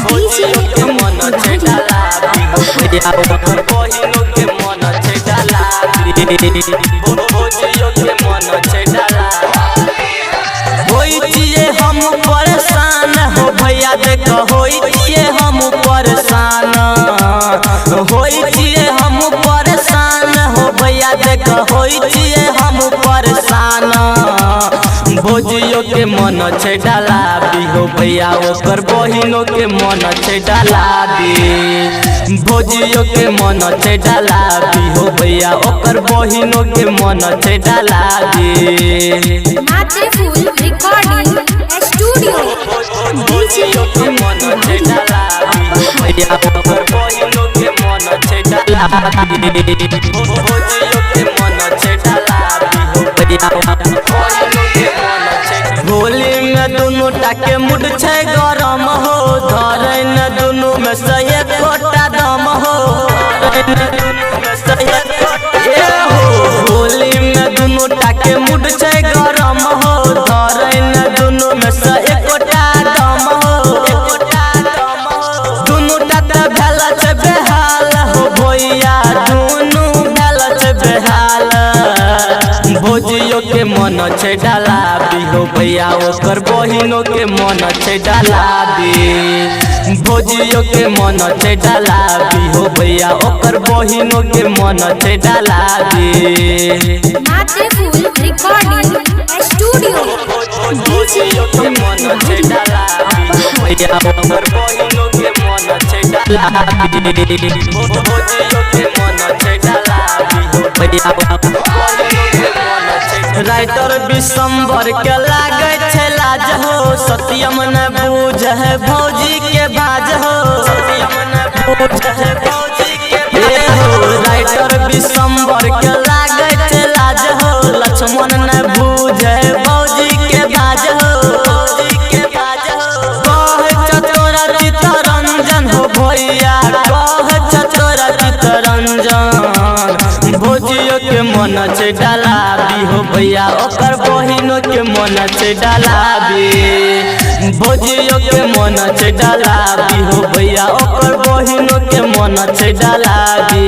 भोजियो के मन छे डाला दी हो भैया ओकर बहिनो के मन छे डाला दी भोजियो के मन छे डाला होई छिए हम परेशान हो भैया देख होई छिए हम परेशान होई छिए हम परेशान हो भैया देख होई छिए हम परेशान भोजियो के मन छे डाला दी हो भैया ओकर बहिनो के मन छे डाला दी भोजियो के मन छे डाला दी हो भैया ओकर बहिनो के मन छे डाला दी फुल रिकॉर्डिंग स्टूडियो भोजियो के मन छे डाला दी हो भैया ओकर बहिनो के मन छे डाला दी भोजियो के मन छे डाला दी हो भैया होली में दोनों टाके मुड छे गरम हो धरे न दोनों में सही कोटा दम हो होली में दोनों टाके मुड छे गरम हो धरे न दोनों में सही कोटा दम हो दोनों टाटा भेल छे बेहाल हो भैया दोनों भेल छे बेहाल भोजियो के मन छे डाला दी हो भैया ओकर बहिनो के मन छे डाला दी भोजियो के मन छे डाला दी हो भैया ओकर बहिनो के मन छे डाला दी फुल रिकॉर्डिंग स्टूडियो भोजियो के मन छे डाला दी हो भैया ओकर बहिनो के मन छे डाला दी भोजियो के मन छे डाला दी हो भैया राइटर विशंबर के लागे छे लाज हो सत्यम न बूझ है भौजी के बाज हो सत्यम न बूझ है भौजी के बाज हो राइटर विशंबर के लागे छे लाज हो लक्ष्मण न बूझ है भौजी के बाज हो भौजी के बाज हो कह चतोरा चित्तरंजन हो भैया कह चतोरा चित्तरंजन भोजियो के मन छे डाला दी हो भैया ओकर बहिनो के मन छे डाला दी भोजियो के मन छे डाला दी हो भैया ओकर बहिनो के मन छे डाला दी।